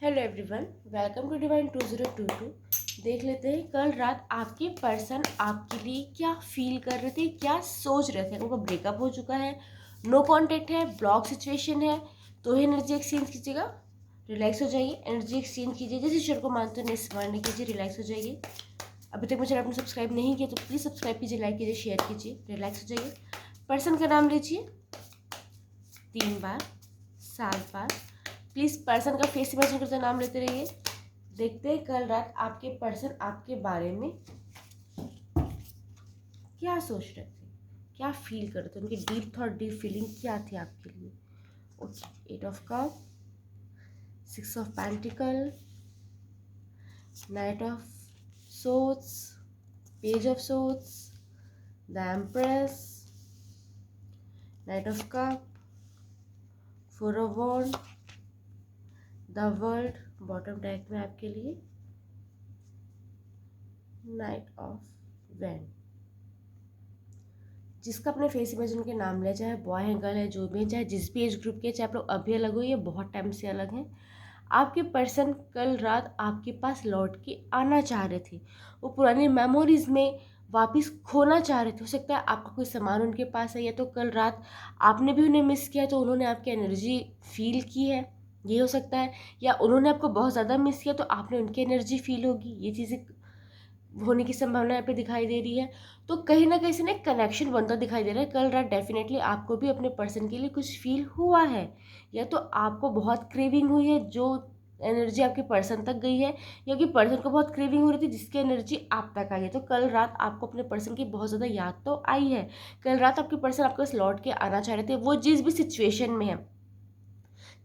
Hello everyone, welcome to Divine 2022। देख लेते हैं कल रात आपके पर्सन आपके लिए क्या फील कर रहे थे, क्या सोच रहे थे। उनका ब्रेकअप हो चुका है, नो कांटेक्ट है, ब्लॉक सिचुएशन है, तो एनर्जी एक्सचेंज कीजिएगा, रिलैक्स हो जाइए। एनर्जी एक्सचेंज कीजिए, जिस ईश्वर को मानते हैं स्मरण कीजिए, रिलैक्स हो जाइए। अभी तक मुझे आपने सब्सक्राइब नहीं किया तो प्लीज़ सब्सक्राइब कीजिए, लाइक कीजिए, शेयर कीजिए, रिलैक्स हो जाइए। पर्सन का नाम लीजिए 3 बार 7 बार। प्लीज़ पर्सन का फेस इमेजिन करते नाम लेते रहिए। देखते हैं कल रात आपके पर्सन आपके बारे में क्या सोच रहे थे, क्या फील कर रहे थे, उनकी डीप थॉट, डीप फीलिंग क्या थी आपके लिए। Okay, 8 of cup, 6 of pentacle, knight of swords, page of swords, the empress, knight of cup, 4 of wand, the world bottom deck में आपके लिए, नाइट ऑफ वैंड। जिसका अपने फेस इमेजिन के नाम लिया, चाहे बॉय है गर्ल है जो भी है, चाहे जिस भी एज ग्रुप के, चाहे आप लोग अभी अलग हो या बहुत टाइम से अलग हैं, आपके पर्सन कल रात आपके पास लौट के आना चाह रहे थे। वो पुरानी मेमोरीज में वापस खोना चाह रहे थे। हो सकता है आपका कोई सामान उनके पास है, या तो कल रात आपने भी उन्हें मिस किया तो उन्होंने आपकी एनर्जी फील की है, ये हो सकता है। या उन्होंने आपको बहुत ज़्यादा मिस किया तो आपने उनकी एनर्जी फील होगी, ये चीज़ें होने की संभावना यहाँ पे दिखाई दे रही है। तो कहीं ना कहीं से ना कनेक्शन बनता दिखाई दे रहा है। कल रात डेफिनेटली आपको भी अपने पर्सन के लिए कुछ फील हुआ है, या तो आपको बहुत क्रेविंग हुई है जो एनर्जी आपके पर्सन तक गई है, या कि पर्सन को बहुत क्रेविंग हो रही थी जिसकी एनर्जी आप तक आई है। तो कल रात आपको अपने पर्सन की बहुत ज़्यादा याद तो आई है। कल रात आपके पर्सन आपके पास लौट के आना चाह रहे थे, वो जिस भी सिचुएशन में है,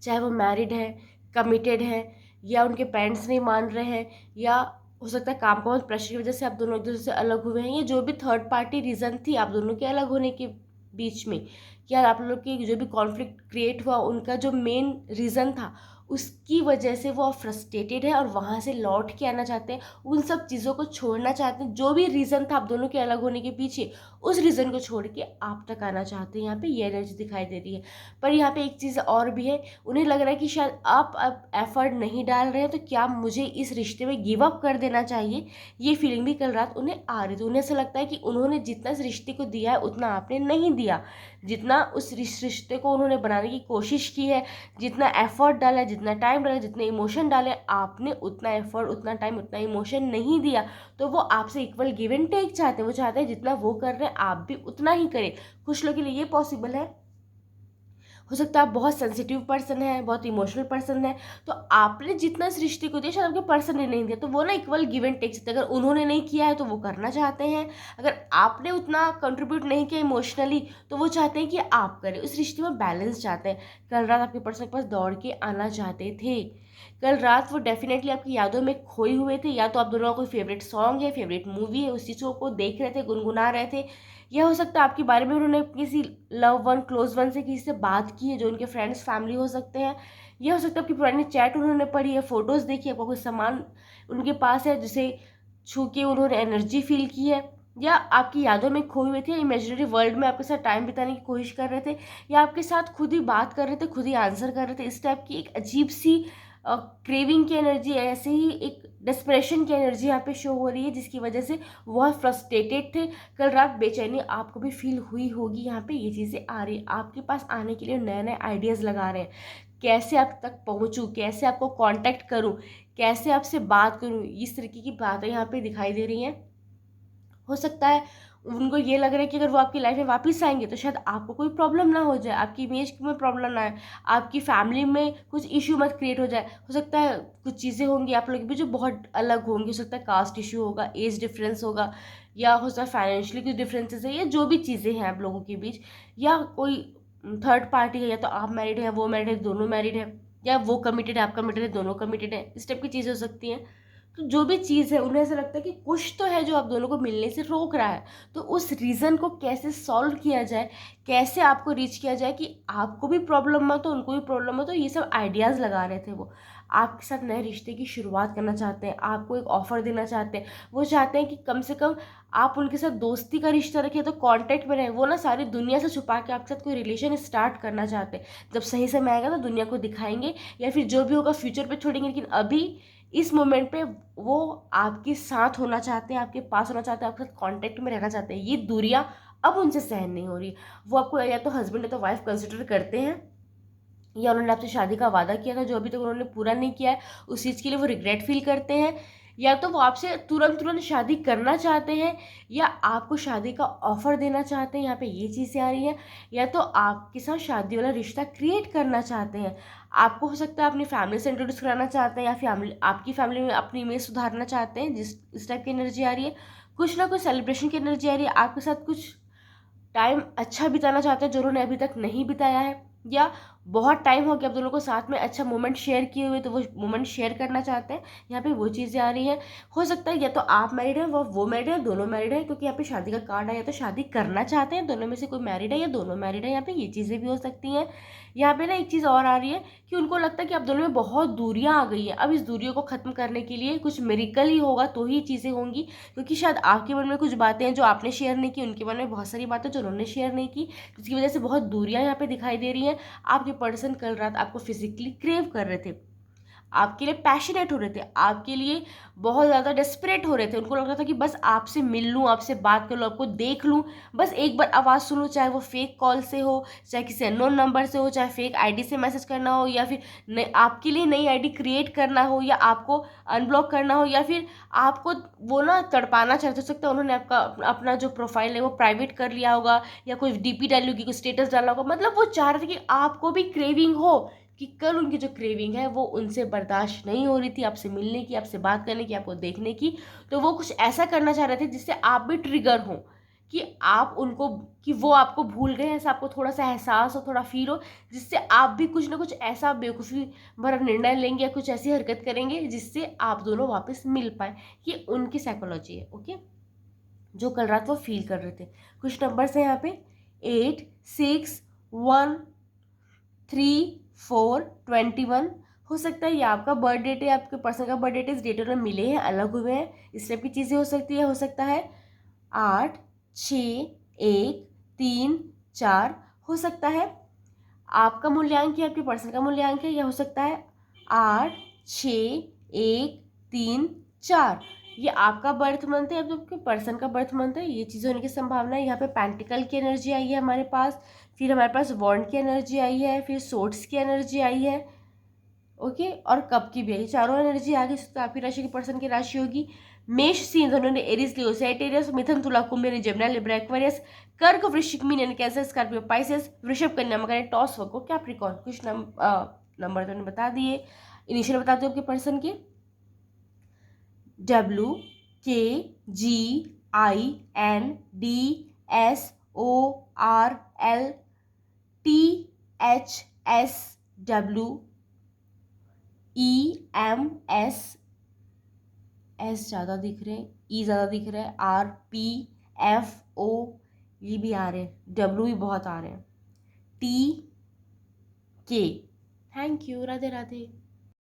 चाहे वो मैरिड है, कमिटेड है, या उनके पेरेंट्स नहीं मान रहे हैं, या हो सकता है काम का बहुत प्रेशर की वजह से आप दोनों एक दूसरे से अलग हुए हैं, या जो भी थर्ड पार्टी रीज़न थी आप दोनों के अलग होने के बीच में, या आप लोग की जो भी कॉन्फ्लिक्ट क्रिएट हुआ उनका जो मेन रीज़न था उसकी वजह से वो फ्रस्ट्रेटेड है और वहाँ से लौट के आना चाहते हैं। उन सब चीज़ों को छोड़ना चाहते हैं, जो भी रीज़न था आप दोनों के अलग होने के पीछे, उस रीज़न को छोड़ के आप तक आना चाहते हैं। यहाँ पे ये एनर्जी दिखाई दे रही है। पर यहाँ पे एक चीज़ और भी है, उन्हें लग रहा है कि शायद आप अब एफर्ट नहीं डाल रहे हैं, तो क्या मुझे इस रिश्ते में गिव अप कर देना चाहिए, ये फीलिंग भी कल रात उन्हें आ रही थी। उन्हें ऐसा लगता है कि उन्होंने जितना इस रिश्ते को दिया है उतना आपने नहीं दिया, जितना उस रिश्ते को उन्होंने बनाने की कोशिश की है, जितना एफर्ट डाला है, जितना टाइम डाला, जितने इमोशन डाले, आपने उतना एफर्ट, उतना टाइम, उतना इमोशन नहीं दिया। तो वो आपसे इक्वल गिव एंड टेक चाहते हैं। वो चाहते हैं जितना वो कर रहे हैं आप भी उतना ही करें। कुछ लोगों के लिए ये पॉसिबल है। हो सकता है आप बहुत सेंसिटिव पर्सन है, बहुत इमोशनल पर्सन है, तो आपने जितना इस रिश्ते को दिया शायद आपके पर्सन ने नहीं दिया, तो वो ना इक्वल गिव एंड टेक चाहते हैं। अगर उन्होंने नहीं किया है तो वो करना चाहते हैं, अगर आपने उतना कंट्रीब्यूट नहीं किया इमोशनली तो वो चाहते हैं कि आप करें। उस रिश्ते में बैलेंस चाहते हैं। कल रात आपके पर्सन के पास दौड़ के आना चाहते थे। कल रात वो डेफिनेटली आपकी यादों में खोए हुए थे, या तो आप दोनों का कोई फेवरेट सॉन्ग है, फेवरेट मूवी है, उस चीज़ों को देख रहे थे, गुनगुना रहे थे। यह हो सकता है आपके बारे में उन्होंने किसी लव वन, क्लोज वन से किसी से बात की है, जो उनके फ्रेंड्स फैमिली हो सकते हैं। यह हो सकता है आपकी पुरानी चैट उन्होंने पढ़ी है, फोटोज़ देखी है, आपका कोई सामान उनके पास है जिसे छू के उन्होंने एनर्जी फील की है, या आपकी यादों में खोए हुए थे, इमेजिनरी वर्ल्ड में आपके साथ टाइम बिताने की कोशिश कर रहे थे, या आपके साथ खुद ही बात कर रहे थे, खुद ही आंसर कर रहे थे। इस टाइप की एक अजीब सी क्रेविंग की एनर्जी, ऐसे ही एक डेस्परेशन की एनर्जी यहाँ पे शो हो रही है, जिसकी वजह से बहुत फ्रस्ट्रेटेड थे। कल रात बेचैनी आपको भी फील हुई होगी। यहाँ पे ये चीज़ें आ रही है, आपके पास आने के लिए नए नए आइडियाज़ लगा रहे हैं, कैसे आप तक पहुँचूँ, कैसे आपको कांटेक्ट करूँ, कैसे आपसे बात करूँ, इस तरीके की बातें यहाँ पे दिखाई दे रही हैं। हो सकता है उनको ये लग रहा है कि अगर वो आपकी लाइफ में वापस आएंगे तो शायद आपको कोई प्रॉब्लम ना हो जाए, आपकी इमेज में प्रॉब्लम ना आए, आपकी फैमिली में कुछ इशू मत क्रिएट हो जाए। हो सकता है कुछ चीज़ें होंगी आप लोग भी जो बहुत अलग होंगी। हो सकता है कास्ट इशू होगा, एज डिफरेंस होगा, या हो सकता है फाइनेंशियली कुछ डिफरेंसेस है, या जो भी चीज़ें हैं आप लोगों के बीच, या कोई थर्ड पार्टी है, या तो आप मैरिड हैं, वो मैरिड है, दोनों मैरिड है, या वो कमिटेड है, आप कमिटेड है, दोनों कमिटेड है। इस टाइप की चीज़ें हो सकती हैं। तो जो भी चीज़ है उन्हें ऐसा लगता है कि कुछ तो है जो आप दोनों को मिलने से रोक रहा है। तो उस रीज़न को कैसे सॉल्व किया जाए, कैसे आपको रीच किया जाए कि आपको भी प्रॉब्लम मत हो, उनको भी प्रॉब्लम मत हो, ये सब आइडियाज़ लगा रहे थे वो। आपके साथ नए रिश्ते की शुरुआत करना चाहते हैं, आपको एक ऑफ़र देना चाहते हैं। वो चाहते हैं कि कम से कम आप उनके साथ दोस्ती का रिश्ता रखें, तो कांटेक्ट में रहें। वो ना सारी दुनिया से छुपा के आपके साथ कोई रिलेशन स्टार्ट करना चाहते हैं। जब सही समय आएगा तो दुनिया को दिखाएंगे, या फिर जो भी होगा फ्यूचर पे छोड़ेंगे, लेकिन अभी इस मोमेंट पे वो आपके साथ होना चाहते हैं, आपके पास होना चाहते हैं, आपके साथ कॉन्टेक्ट में रहना चाहते हैं। ये दूरियाँ अब उनसे सहन नहीं हो रही। वो आपको या तो हस्बैंड या तो वाइफ कंसिडर करते हैं, या उन्होंने आपसे शादी का वादा किया था जो अभी तक उन्होंने पूरा नहीं किया है, उस चीज़ के लिए वो रिग्रेट फील करते हैं, या तो वो आपसे तुरंत तुरंत शादी करना चाहते हैं, या आपको शादी का ऑफर देना चाहते हैं। यहाँ पे ये चीज़ें आ रही हैं। या तो आपके साथ शादी वाला रिश्ता क्रिएट करना चाहते हैं। आपको हो सकता है अपनी फैमिली से इंट्रोड्यूस कराना चाहते हैं, या फैमिली आपकी फैमिली में अपनी इमेज सुधारना चाहते हैं, जिस इस टाइप की एनर्जी आ रही है। कुछ ना कुछ सेलिब्रेशन की एनर्जी आ रही है। आपके साथ कुछ टाइम अच्छा बिताना चाहते हैं जो उन्होंने अभी तक नहीं बिताया है, या बहुत टाइम हो गया आप दोनों को साथ में अच्छा मोमेंट शेयर किए हुए, तो वो मोमेंट शेयर करना चाहते हैं। यहाँ पे वो चीज़ें आ रही हैं। हो सकता है या तो आप मैरिड हैं, वो मैरिड है, दोनों मैरिड है, क्योंकि यहाँ पे शादी का कार्ड है। या तो शादी करना चाहते हैं, दोनों में से कोई मैरिड है या दोनों मैरिड है। यहाँ पे ये चीज़ें भी हो सकती हैं। यहाँ पे ना एक चीज़ और आ रही है कि उनको लगता है कि आप दोनों में बहुत दूरियाँ आ गई हैं। अब इस दूरियों को ख़त्म करने के लिए कुछ मिरेकल ही होगा तो ही चीज़ें होंगी, क्योंकि शायद आपके मन में कुछ बातें हैं जो आपने शेयर नहीं की, उनके मन में बहुत सारी बातें जो उन्होंने शेयर नहीं की, जिसकी वजह से बहुत दूरियां यहाँ पे दिखाई दे रही हैं। आपके पर्सन कल रात आपको फिजिकली क्रेव कर रहे थे, आपके लिए पैशनेट हो रहे थे, आपके लिए बहुत ज़्यादा डेस्परेट हो रहे थे। उनको लग रहा था कि बस आपसे मिल लूँ, आपसे बात कर लूँ, आपको देख लूँ, बस एक बार आवाज़ सुन लूँ, चाहे वो फेक कॉल से हो, चाहे किसी अननोन नंबर से हो, चाहे फेक आईडी से मैसेज करना हो, या फिर आपके लिए नई आईडी क्रिएट करना हो, या आपको अनब्लॉक करना हो, या फिर आपको वो ना तड़पाना चाहते। हो सकता है उन्होंने आपका अपना जो प्रोफाइल है वो प्राइवेट कर लिया होगा, या कोई डीपी डाली होगी, कोई स्टेटस डाला होगा। मतलब वो चाह रहे थे कि आपको भी क्रेविंग हो, कि कल उनकी जो क्रेविंग है वो उनसे बर्दाश्त नहीं हो रही थी, आपसे मिलने की, आपसे बात करने की, आपको देखने की। तो वो कुछ ऐसा करना चाह रहे थे जिससे आप भी ट्रिगर हो, कि आप उनको, कि वो आपको भूल गए, ऐसा आपको थोड़ा सा एहसास हो, थोड़ा फील हो, जिससे आप भी कुछ ना कुछ ऐसा बेवकूफ़ी भरा निर्णय लेंगे या कुछ ऐसी हरकत करेंगे जिससे आप दोनों वापस मिल पाए। ये उनकी साइकोलॉजी है। ओके, जो कल रात वो फील कर रहे थे। कुछ नंबर्स हैं यहाँ पे 8, 6, 1, 3, 4, 21। हो सकता है ये आपका बर्थ डेट है, आपके पर्सन का बर्थ डेट है, इस डेट में मिले हैं, अलग हुए हैं, इस टाइप की चीज़ें हो सकती है। हो सकता है 8, 6, 1, 3, 4। हो सकता है आपका मूल्यांक या आपके पर्सन का मूल्यांक है, या हो सकता है 8, 6, 1, 3, 4। ये आपका बर्थ मंथ है या तो आपके पर्सन का बर्थ मंथ है। ये चीज़ होने की संभावना है। यहाँ पे पेंटिकल की एनर्जी आई है हमारे पास, फिर हमारे पास वॉन्ड की एनर्जी आई है, फिर सोर्ट्स की एनर्जी आई है। ओके, और कप की भी आई, चारों एनर्जी आ गई। तो आपकी राशि की पर्सन की राशि होगी मेष, सिंह, धनु, एरीज, लियो, सैजिटेरियस, मिथुन, तुला, कुंभ, जेमिनी, लिब्रा, एक्वेरियस, कर्क, वृश्चिक, मीन, कैंसर, स्कॉर्पियो, पाइसेस, वृषभ, कन्या, मकर, टॉस, वर्गो, कैप्रिकॉर्न। कुछ नंबर तो मैंने बता दिए। इनिशियल बता दो आपके पर्सन के, WKGINDSORLTHSW, एस ज़्यादा दिख रहे हैं, ई ज़्यादा दिख रहा है, RPFO ये भी आ रहे हैं, W भी बहुत आ रहे हैं, TK। Thank you, Radhe Radhe.